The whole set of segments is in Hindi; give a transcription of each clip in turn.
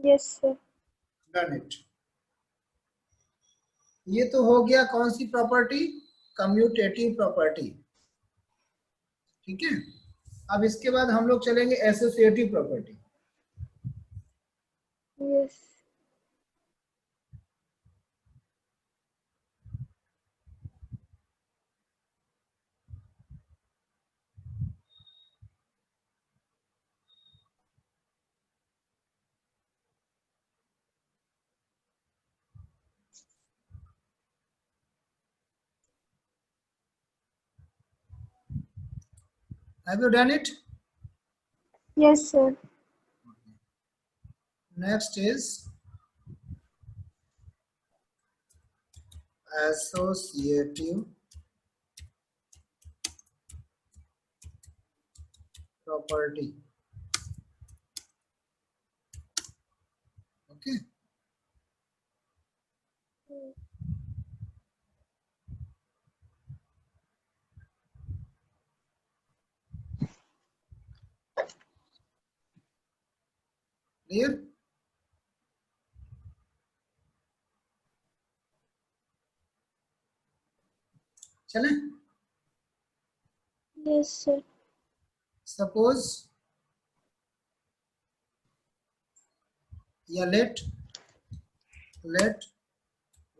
Yes sir. Done it. ये तो हो गया कौन सी प्रॉपर्टी, कम्यूटेटिव प्रॉपर्टी, ठीक है। अब इसके बाद हम लोग चलेंगे associative property. Yes. Have you done it? Yes sir. Next is associative property. Okay. Clear? चलें? Yes sir. Suppose या let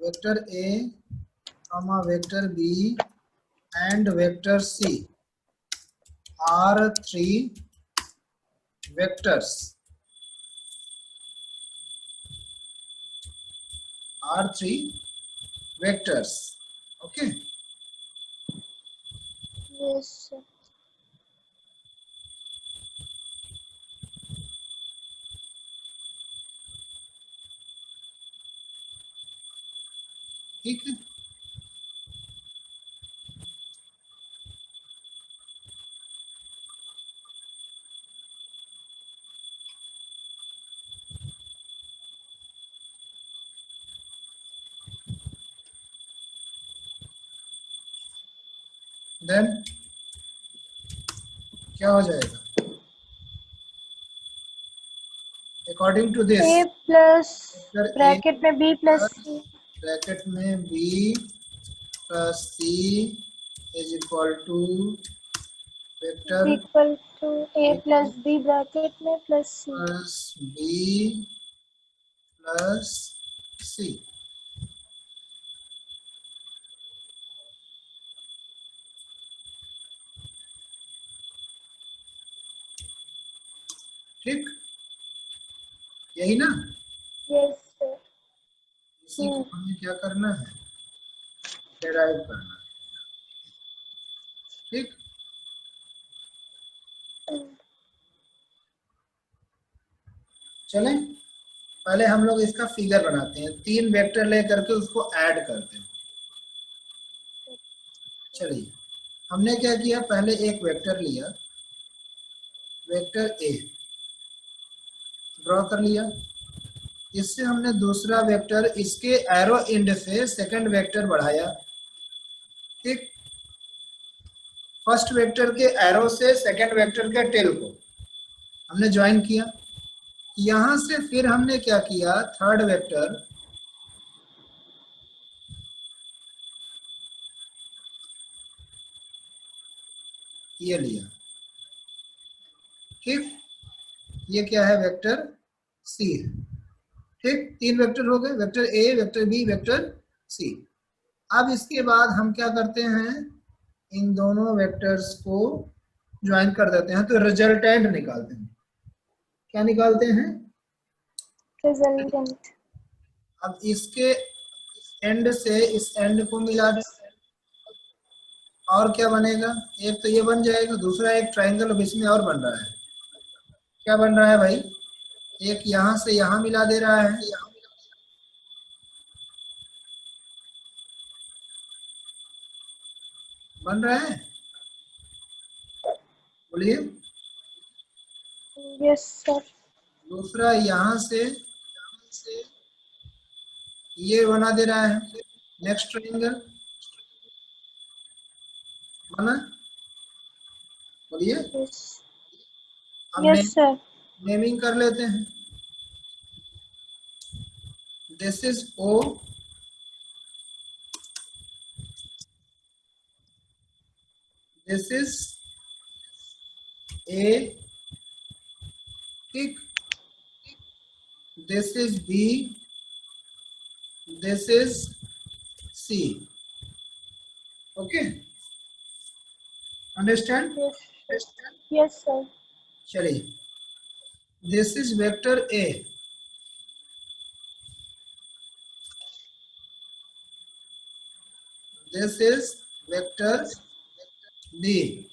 vector A comma vector B and vector C are three vectors. Okay. Yes sir. ठीक है। देन क्या हो जाएगा according to this, A plus vector A bracket में बी प्लस सी ब्रैकेट में B plus C is equal to vector equal to A plus B bracket में plus C. Plus B plus C. ठीक, यही ना। Yes sir. इसी को हमें क्या करना है, डेराइव करना है। ठीक, चलें पहले हम लोग इसका फिगर बनाते हैं, तीन वेक्टर लेकर के उसको ऐड करते हैं। चलिए हमने क्या किया, पहले एक वेक्टर लिया, वेक्टर ए ड्रॉ कर लिया, इससे हमने दूसरा वेक्टर इसके एरो एंड से सेकंड वेक्टर बढ़ाया। ठीक, फर्स्ट वेक्टर के एरो से सेकंड वेक्टर के टेल को हमने ज्वाइन किया। यहां से फिर हमने क्या किया, थर्ड वेक्टर ये लिया। ठीक, ये क्या है, वेक्टर सी है। ठीक, तीन वेक्टर हो गए, vector A, vector B, vector C. अब इसके बाद हम क्या करते हैं, इन दोनों वेक्टर्स को ज्वाइन कर देते हैं, तो रिजल्टेंट निकालते हैं। क्या निकालते हैं, रिजल्टेंट। अब इसके एंड से इस एंड को मिला दें, और क्या बनेगा, एक तो ये बन जाएगा, दूसरा एक ट्रायंगल अब इसमें और बन रहा है। क्या बन रहा है भाई, एक यहां से यहां मिला दे रहा है, बन रहा है, बोलिए। Yes sir. दूसरा यहां से ये बना दे रहा है, नेक्स्ट ट्रायंगल बना, बोलिए। यस। अब यस सर। नेमिंग कर लेते हैं। this is O, this is A, ठीक, this is B, this is C. Okay, understand? Yes. Yes, sir. चलिए, this is vector A, this is vector B,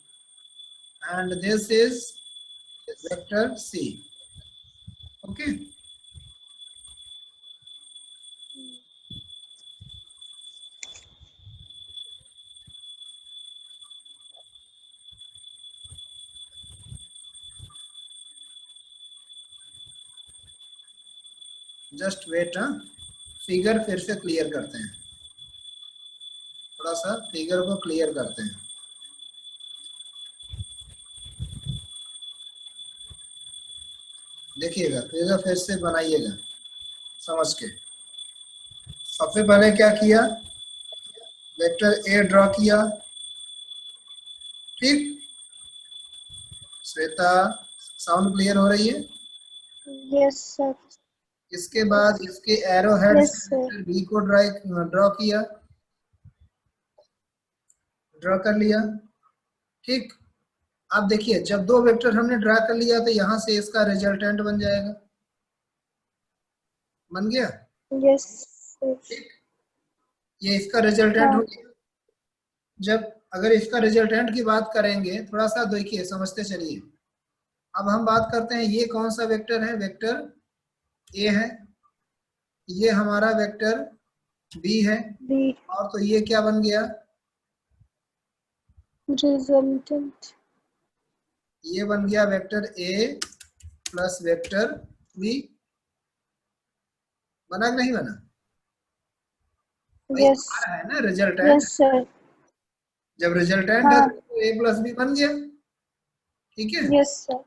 and this is vector C. Okay, just wait, हाँ, फिगर फिर से क्लियर करते हैं, थोड़ा सा फिगर को क्लियर करते हैं। देखिएगा, फिगर फिर से बनाइएगा समझ के। सबसे पहले क्या किया, वेक्टर ए ड्रॉ किया, ठीक। श्वेता, साउंड क्लियर हो रही है? Yes, sir. इसके बाद इसके एरो हेड Yes, से sir. वेक्टर बी को ड्रॉ किया, ड्रॉ कर लिया, ठीक। अब देखिए, जब दो वेक्टर हमने ड्रॉ कर लिया तो यहां से इसका रिजल्टेंट बन जाएगा, बन गया, Yes, sir. ठीक। ये इसका रिजल्टेंट हाँ. हो गया। जब अगर इसका रिजल्टेंट की बात करेंगे, थोड़ा सा देखिए, समझते चलिए। अब हम बात करते हैं, ये कौन सा वेक्टर है, वेक्टर ए है, ये हमारा वेक्टर बी है, B. और तो ये क्या बन गया, Resultant. ये बन गया vector A plus vector B. बना कि नहीं बना? भाई Yes. आ रहा है ना रिजल्टेंट, Yes, sir. जब रिजल्टेंट है हाँ. तो ए प्लस बी बन गया, ठीक है। Yes, sir.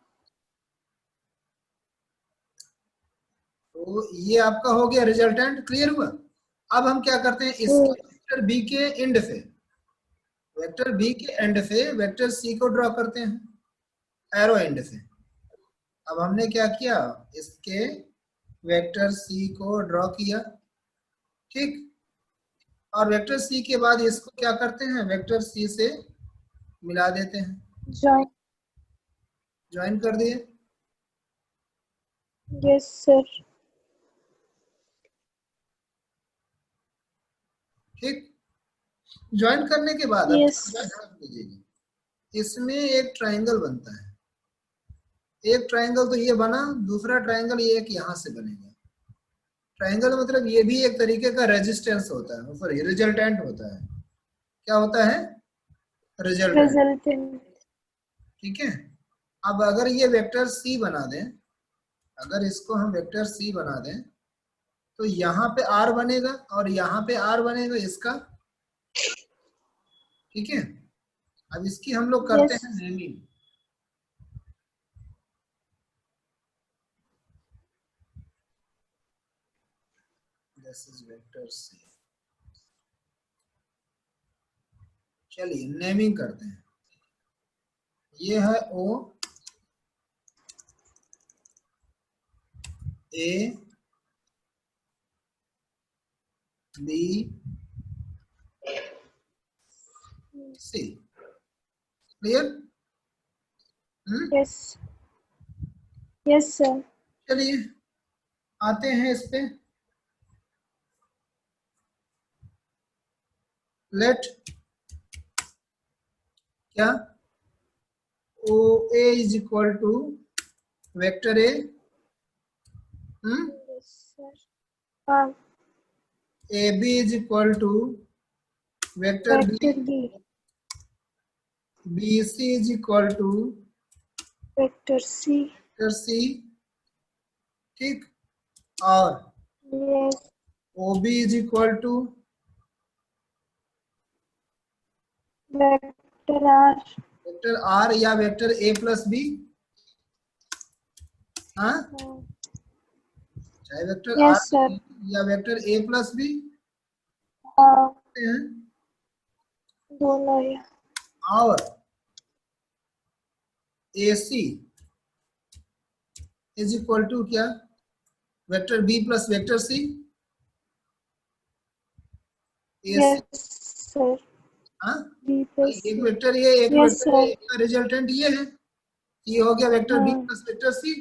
तो ये आपका हो गया रिजल्टेंट, क्लियर हुआ। अब हम क्या करते हैं, इसके वेक्टर बी के एंड से, वेक्टर बी के एंड से वेक्टर सी को ड्रॉ करते हैं, एरो एंड से। अब हमने क्या किया, इसके वेक्टर सी को ड्रॉ किया, ठीक। और वेक्टर सी के बाद इसको क्या करते हैं, वेक्टर सी से मिला देते हैं, Join. ज्वाइन कर दिए, Yes, sir. ठीक। ज्वाइन करने के बाद अब Yes. ध्यान दीजिएगा, इसमें एक ट्रायंगल बनता है, एक ट्रायंगल तो ये बना, दूसरा ट्रायंगल ये एक यहां से बनेगा। ट्रायंगल मतलब ये भी एक तरीके का रेजिस्टेंस होता है, सॉरी रिजल्टेंट होता है। क्या होता है, रिजल्टेंट, Resultant. ठीक है। अब अगर ये वेक्टर सी बना दें, अगर इसको हम वेक्टर सी बना दें, तो यहाँ पे आर बनेगा और यहाँ पे आर बनेगा इसका, ठीक है। अब इसकी हम लोग करते Yes. हैं naming. This is vector C, चलिए नेमिंग करते हैं। ये है O, A, B, C, clear? Yes. Yes, sir. चलिए आते हैं इस पे, लेट क्या, O A is equal to vector A, Yes, sir. हाँ. A B is equal to vector B, Vector B. B C is equal to Vector C. Vector C, ठीक। और Yes. O B is equal to Vector R. Vector R या वेक्टर ए प्लस बी, हाँ, हाँ. चाहे वेक्टर Yes, आर sir. या वेक्टर ए प्लस बी हाँ हैं, दोनों ही। और A C is equal to क्या, vector B plus vector C. A C, yes sir. हाँ, बी प्लस एक सी। वेक्टर ये, एक यस वेक्टर ये, सर। इसका रिजल्टेंट ये है। ये हो गया वेक्टर बी हाँ प्लस वेक्टर सी,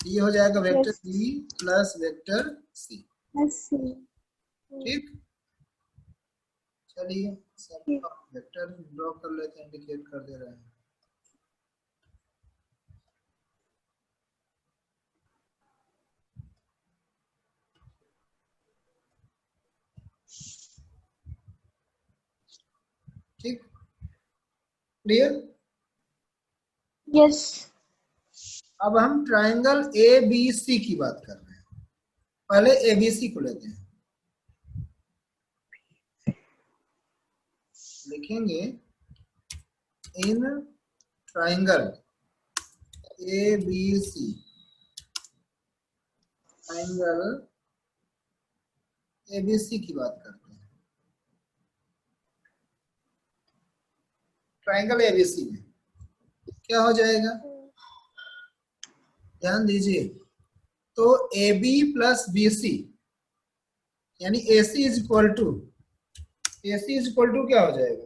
ये हो जाएगा vector yes. B plus vector C. Yes C. ठीक, चलिए ठीक। सब वेक्टर ड्रॉ कर लेते हैं, इंडिकेट कर दे रहे हैं। ठीक, क्लियर। यस। अब हम ट्राइंगल ए बी सी की बात कर रहे हैं। पहले ए बी सी को लेते हैं, लिखेंगे इन triangle A B C, triangle A B C की बात करते हैं। ट्राइंगल ए बी सी में क्या हो जाएगा, ध्यान दीजिए। तो A B plus B C यानी A C is equal to, A C is equal to क्या हो जाएगा,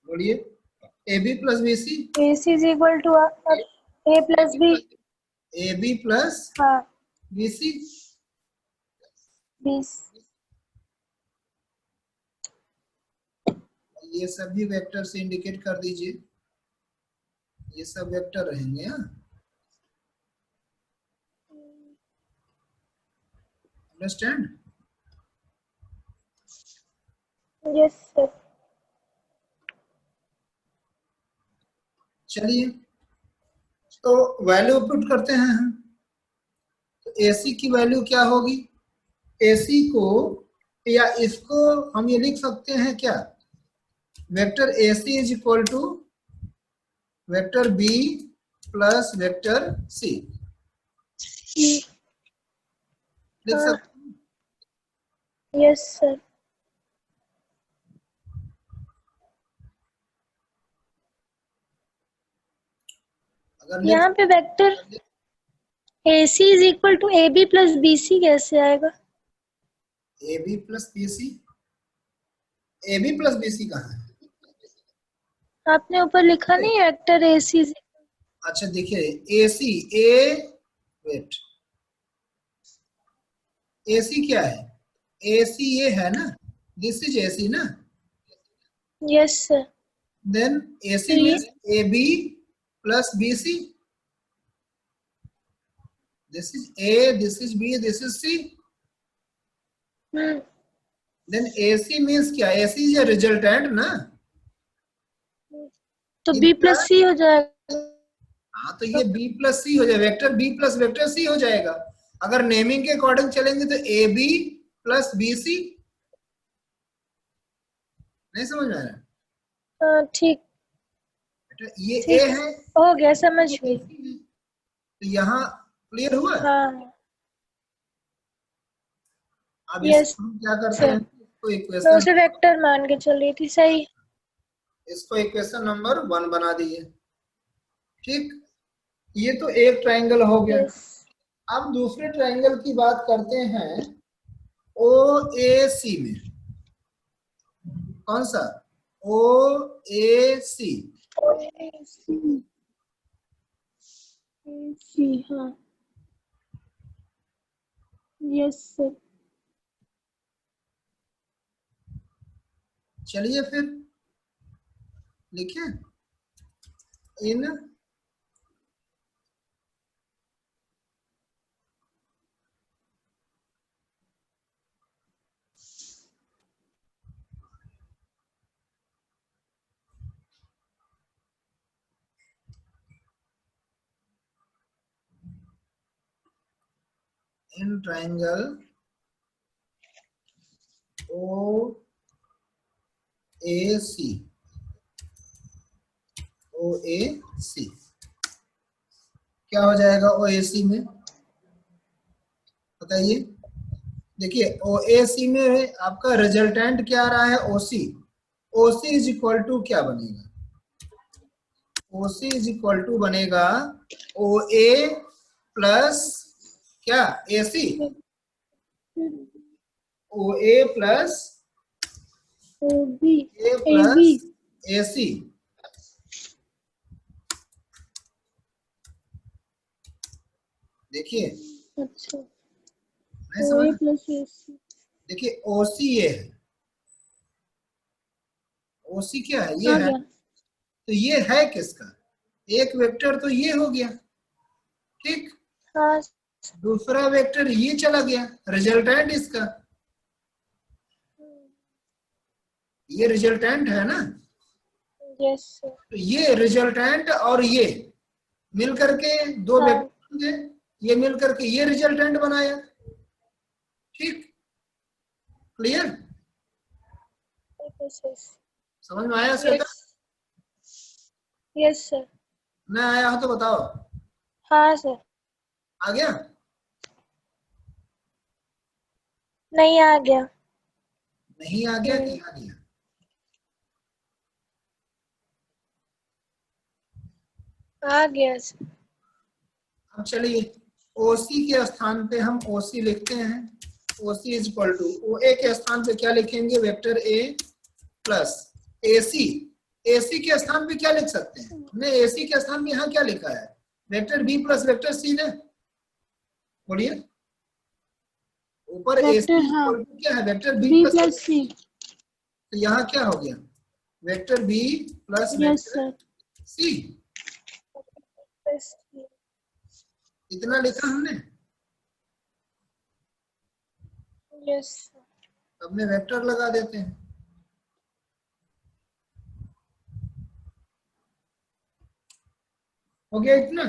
बोलिए। A B plus B C, A C is equal to A plus B. A B plus हाँ बी सी। 20। ये सभी वेक्टर से इंडिकेट कर दीजिए, ये सब वेक्टर रहेंगे। हाँ, अंडरस्टैंड। Yes sir. चलिए तो वैल्यू पुट करते हैं हम। तो AC की वैल्यू क्या होगी, AC को या इसको हम ये लिख सकते हैं क्या, vector AC is equal to vector B plus vector C, लिख हाँ सकते हैं। Yes sir. अगर लिख, यहाँ पे vector A C is equal to A B plus B C कैसे आएगा? AB plus BC, AB plus BC कहाँ है? आपने ऊपर लिखा नहीं वेक्टर ए सी। अच्छा देखिए, AC ए, वेट, AC क्या है, AC ये है ना, दिस इज AC ना, यस सर। देन तो AC ये means AB plus BC, this is A, this is B, this is C, then AC means क्या, AC is a resultant ना, तो बी प्लस सी हो जाएगा। हाँ तो ये B प्लस सी हो जाएगा, vector B plus vector C हो जाएगा। अगर नेमिंग के अकॉर्डिंग चलेंगे तो AB प्लस BC, नहीं समझ में आ रहा, ठीक ये A ठीक है, हो गया, समझ ये गई। AC है, तो यहाँ क्लियर हुआ। हाँ अब यस इसको हम क्या करते हैं, सर। इसको मैं इक्वेशन, उसे वेक्टर मान के चल रही थी, सही। इसको इक्वेशन नंबर 1 बना दिए। ठीक, ये तो एक ट्रायंगल हो गया। यस। अब दूसरे ट्रायंगल की बात करते हैं ओ ए सी में, कौन सा, ओ ए सी। सी हाँ यस सर। चलिए फिर लिखिए इन इन ट्रायंगल ओ ए सी, ओ ए सी क्या हो जाएगा, ओ ए सी में बताइए। देखिए ओ ए सी में आपका रिजल्टेंट क्या आ रहा है, ओ सी। ओ सी इज इक्वल टू क्या बनेगा, ओ सी इज इक्वल टू बनेगा ओ ए प्लस क्या, ए सी। ओ A plus AB A AB। Plus ए सी। देखिए अच्छा, नहीं समझ, OA प्लस AC। देखिए ओ सी ये है, ओ सी क्या है, ये आ है। गया। तो ये है किसका, एक वेक्टर तो ये हो गया, ठीक। हाँ। दूसरा वेक्टर ये चला गया, रिजल्टेंट इसका, ये रिजल्टेंट है ना। Yes sir. तो ये रिजल्टेंट और ये मिल करके दो हाँ। वेक्टर होंगे, ये मिल करके ये रिजल्टेंट बनाया, ठीक। क्लियर, समझ में आया श्वेता? Yes sir. नहीं आया हो तो बताओ। हाँ सर। आ गया? नहीं आ गया। नहीं आ गया कि आ गया? आ गया सर। अब चलिए ओसी के स्थान पे हम ओसी लिखते हैं। OC is equal to O A के स्थान पे क्या लिखेंगे, vector A plus A C. A सी के स्थान पे क्या लिख सकते हैं, हमने ए सी के स्थान पे यहाँ क्या लिखा है, vector B plus vector C ने। बोलिए, ऊपर ए सी वेक्टर हाँ, इक्वल टू क्या है, vector B B plus, plus C। तो यहाँ क्या हो गया, vector B plus yes vector sir. C. इतना लिखा हमने। यस। अब में वेक्टर लगा देते हैं। हो गया इतना।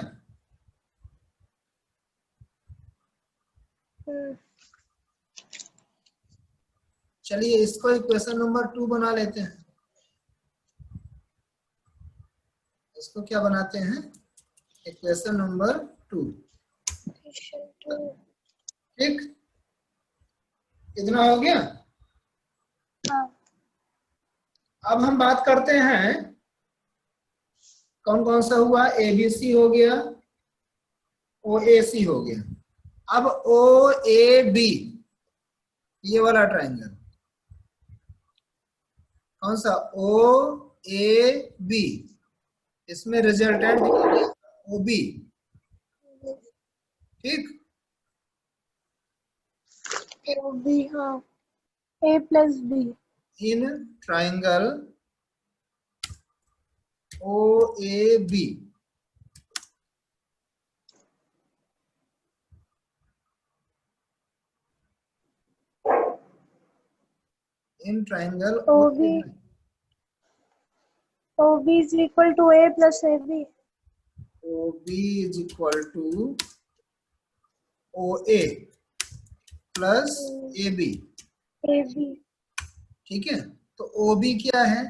चलिए इसको इक्वेशन नंबर 2 बना लेते हैं। इसको क्या बनाते हैं, इक्वेशन नंबर 2, ठीक। इतना हो गया। हाँ। अब हम बात करते हैं कौन कौन सा हुआ, ए बी सी हो गया, ओ ए सी हो गया। अब ओ ए बी, ये वाला ट्रायंगल कौन सा, ओ ए बी, इसमें रिजल्टेंट ओ बी, ठीक। B हाँ, A plus B। In triangle O A B, in triangle OB OB is equal to A plus AB। O B is equal to O A plus A B, AB। ठीक है। तो ओ बी क्या है,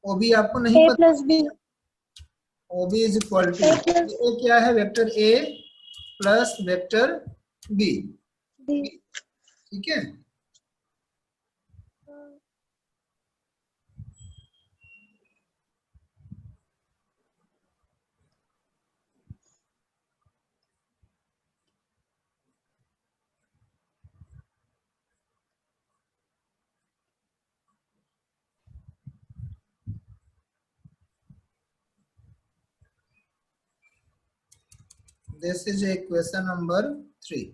ओ बी आपको नहीं A पता, plus B। O B is equal to A plus A क्या है, vector A plus vector B, B। ठीक है। This is equation number 3।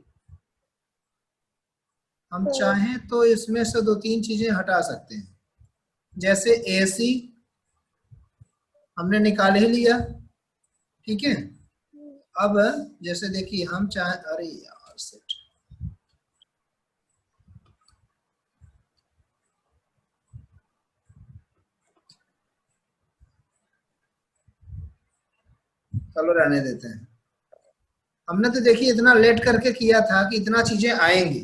हम चाहें तो इसमें से 2-3 चीजें हटा सकते हैं, जैसे ए सी हमने निकाल ही लिया, ठीक है। अब जैसे देखिए हम चाहे, अरे यार सेट, चलो रहने देते हैं। हमने तो देखिए इतना लेट करके किया था कि इतना चीजें आएंगी।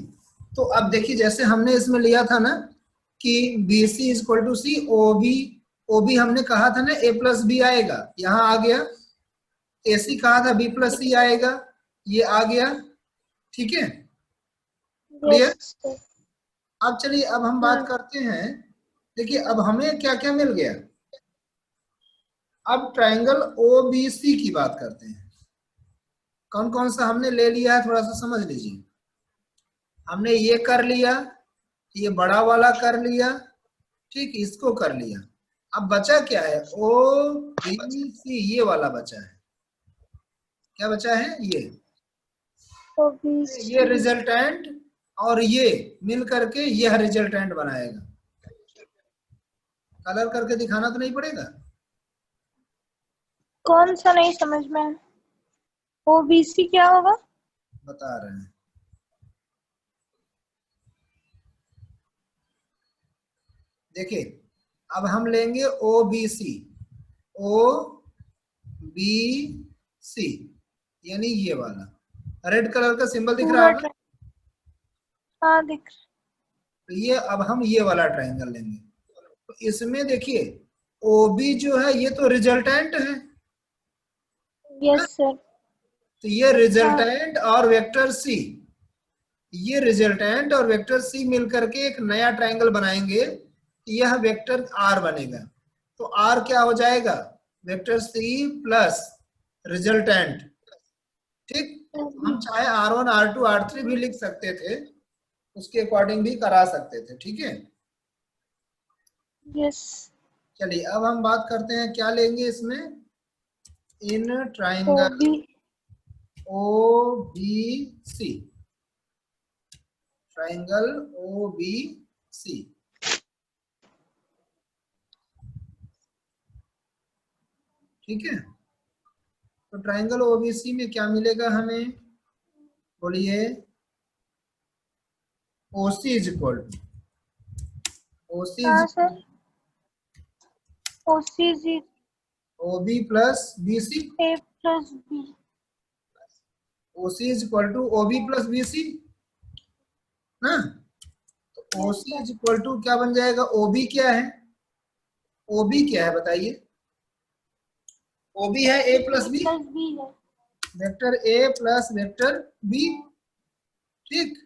तो अब देखिए जैसे हमने इसमें लिया था ना कि B C is equal to C, O B हमने कहा था ना ए प्लस बी आएगा, यहाँ आ गया। ए सी कहा था बी प्लस सी आएगा, ये आ गया, ठीक है। क्लियर? Yes, sir. अब चलिए अब हम बात करते हैं, देखिए अब हमें क्या क्या मिल गया। अब ट्रायंगल ओबीसी की बात करते हैं। कौन कौन सा हमने ले लिया है थोड़ा सा समझ लीजिए। हमने ये कर लिया, ये बड़ा वाला कर लिया, ठीक, इसको कर लिया। अब बचा क्या है, ओ बी सी, ये वाला बचा है। क्या बचा है, ये OBC. रिजल्टेंट और ये मिल करके यह रिजल्टेंट बनाएगा। कलर करके दिखाना तो नहीं पड़ेगा। कौन सा नहीं समझ में आया? OBC क्या होगा? बता रहे हैं, देखिए अब हम लेंगे ओ बी सी, ओ बी सी यानी ये वाला रेड कलर का सिंबल दिख रहा पूरा है ना, हाँ दिख तो ये अब हम ये वाला ट्रायंगल लेंगे। तो इसमें देखिए ओबी जो है ये तो रिजल्टेंट है, यस सर। तो ये रिजल्टेंट और वेक्टर सी, ये रिजल्टेंट और वेक्टर सी मिलकर के एक नया ट्रायंगल बनाएंगे, यह वेक्टर आर बनेगा। तो आर क्या हो जाएगा, वेक्टर सी प्लस रिजल्टेंट, ठीक। हम चाहे R1 R2 R3 भी लिख सकते थे, उसके अकॉर्डिंग भी करा सकते थे, ठीक है। यस। चलिए अब हम बात करते हैं क्या लेंगे इसमें, in triangle O B C, triangle O B C, ठीक है। तो ट्रायंगल ओबीसी में क्या मिलेगा हमें, बोलिए, OC is equal to, OC हाँ is sir. OCG OB plus BC, A plus B. OC is equal to OB plus BC ना। तो Yes OC sir. Is equal to क्या बन जाएगा, ओबी क्या है, ओबी क्या है बताइए, ओबी है A plus A B, plus B है। Vector A plus vector B, ठीक।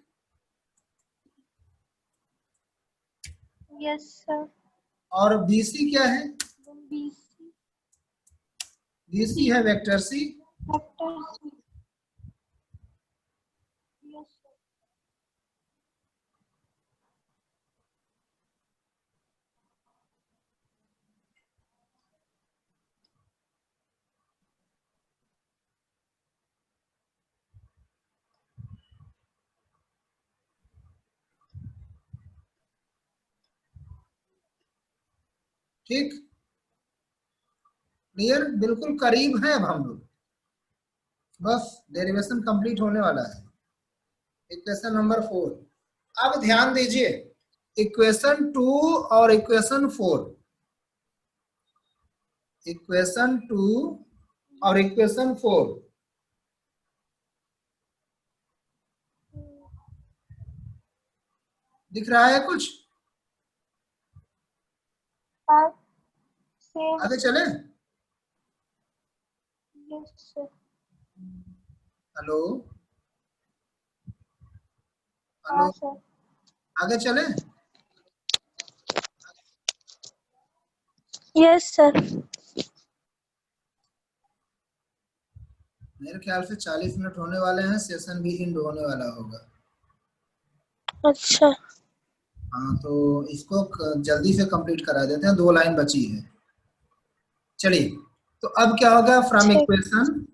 Yes sir. और बीसी क्या है, BC बीसी है vector C, vector C. Yes sir. ठीक, क्लियर, बिल्कुल करीब है अब हम लोग, बस डेरिवेशन कंप्लीट होने वाला है। इक्वेशन नंबर 4, अब ध्यान दीजिए, इक्वेशन 2 और इक्वेशन 4, इक्वेशन 2 और इक्वेशन 4 दिख रहा है कुछ, हाँ सेम। आगे चले, यस सर। हेलो हाँ हेलो, सर। आगे चले, यस सर। मेरे ख्याल से 40 मिनट होने वाले हैं, सेशन भी एंड होने वाला होगा। अच्छा। हाँ तो इसको जल्दी से कंप्लीट करा देते हैं, 2 लाइन बची है। चलिए तो अब क्या होगा, फ्रॉम ठीक। इक्वेशन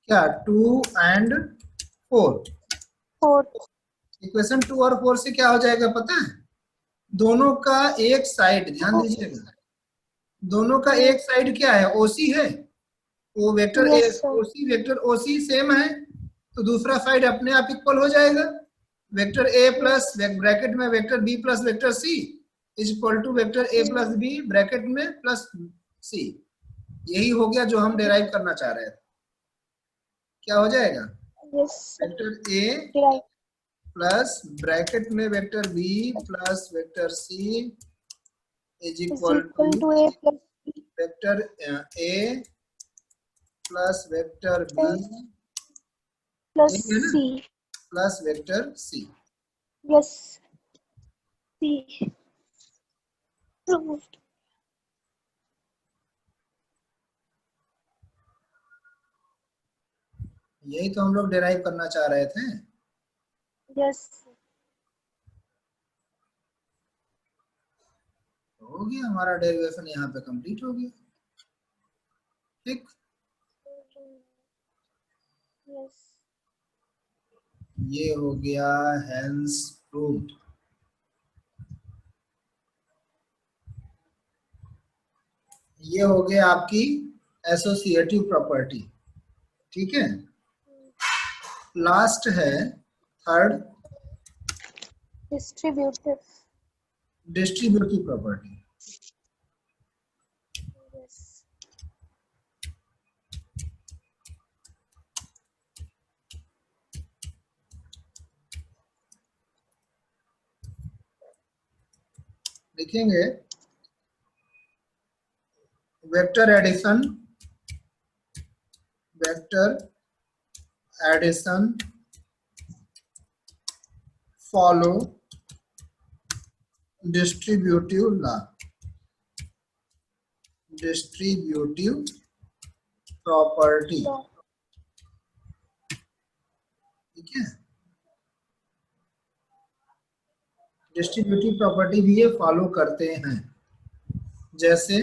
क्या 2 एंड 4, 4. इक्वेशन 2 और 4 से क्या हो जाएगा पता है, दोनों का एक साइड, ध्यान दीजिएगा, दोनों का एक साइड क्या है, ओसी है, वो vector A, yes sir. OC vector OC same है, तो दूसरा साइड अपने आप इक्वल हो जाएगा, वेक्टर ए प्लस ब्रैकेट में vector B plus vector C is equal to vector A plus B bracket में प्लस सी। यही हो गया जो हम डेराइव करना चाह रहे थे। क्या हो जाएगा, yes sir. Vector A plus bracket में vector B plus vector C is equal to A plus B. Vector A plus vector B plus है ना, C. Plus vector C. Yes, C proved. यही तो हम लोग डिराइव करना चाह रहे थे। यस, हो गया हमारा डेरिवेशन यहाँ पे कंप्लीट हो गया। ठीक, यस। ये हो गया हेंस प्रूव्ड। ये हो गया आपकी एसोसिएटिव प्रॉपर्टी। ठीक है, लास्ट है third, distributive. Distributive property. Yes. लिखेंगे vector addition, vector addition follow distributive law, distributive property. ठीक है, डिस्ट्रीब्यूटिव प्रॉपर्टी भी ये फॉलो करते हैं। जैसे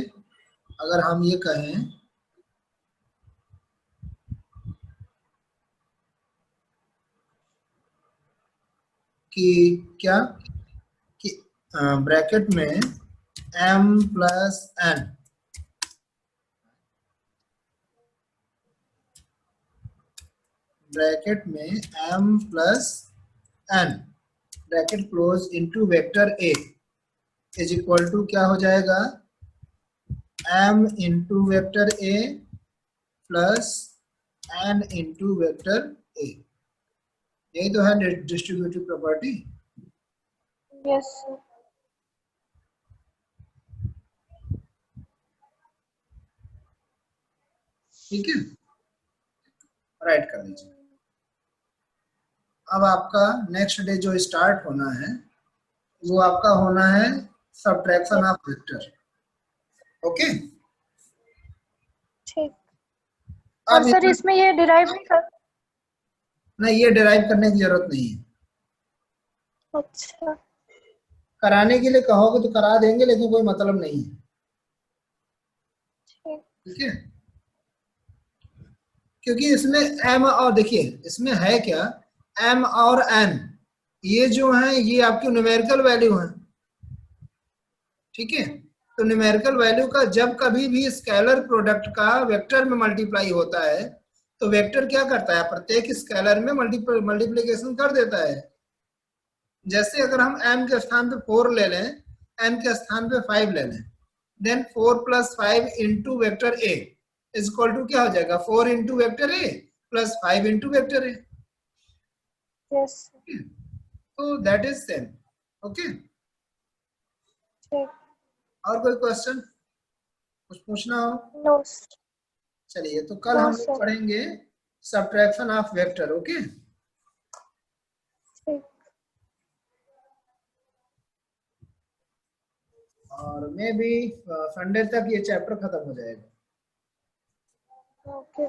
अगर हम ये कहें कि क्या कि ब्रैकेट में m प्लस n, ब्रैकेट में m plus n, bracket close into vector a is equal to क्या हो जाएगा, m into vector a plus n into vector a। यही तो है डिस्ट्रीब्यूटिव प्रॉपर्टी। यस। ठीक है, राइट कर लीजिए। अब आपका नेक्स्ट डे जो स्टार्ट होना है वो आपका होना है सब्ट्रैक्शन ऑफ वेक्टर। ओके, ठीक। और अब सर इसमें ये डिराइव नहीं कर। नहीं, ये डिराइव करने की जरूरत नहीं है। अच्छा, कराने के लिए कहोगे तो करा देंगे, लेकिन कोई मतलब नहीं है। ठीक। ठीक है, क्योंकि इसमें m और देखिए इसमें है क्या, m और n ये जो है ये आपकी न्यूमेरिकल वैल्यू है। ठीक है, तो न्यूमेरिकल वैल्यू का जब कभी भी स्केलर प्रोडक्ट का वेक्टर में मल्टीप्लाई होता है तो वेक्टर क्या करता है, प्रत्येक स्केलर में मल्टीप्लिकेशन कर देता है। जैसे अगर हम m के स्थान पे 4 ले लें, n के स्थान पे 5 ले लें, then 4 plus 5 into vector a is equal to क्या हो जाएगा, 4 into vector a plus 5 into vector a। Yes. तो दैट इज सेम। ओके, ठीक। और कोई क्वेश्चन, कुछ पूछना हो? नो। चलिए, तो कल नो हम लोग सर। पढ़ेंगे सब्ट्रैक्शन ऑफ वेक्टर। ओके, ठीक। और मे भी संडे तक ये चैप्टर खत्म हो जाएगा। ओके।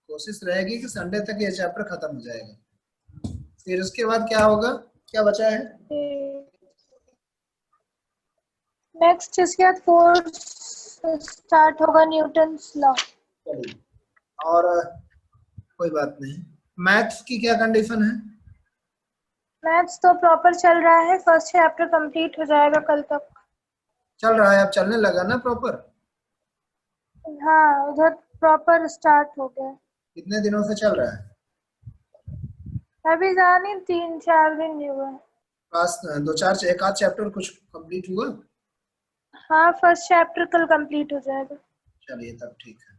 कोशिश रहेगी कि संडे तक ये चैप्टर खत्म हो जाएगा। फिर उसके बाद क्या होगा, क्या बचा है? नेक्स्ट इसके बाद फोर्स स्टार्ट होगा, न्यूटन्स लॉ। चलिए, और कोई बात नहीं। मैथ्स की क्या कंडीशन है? मैथ्स तो प्रॉपर चल रहा है, फर्स्ट चैप्टर कंप्लीट हो जाएगा कल तक। चल रहा है, अब चलने लगा ना प्रॉपर? हाँ, उधर प्रॉपर स्टार्ट हो गया। कितने दिनों से चल रहा है? अभी जाने 3-4 दिन ही हुए। क्लास 2-4 एक आध चैप्टर कुछ कंप्लीट हुआ? हाँ, फर्स्ट चैप्टर कल कंप्लीट हो जाएगा। चलिए तब ठीक है।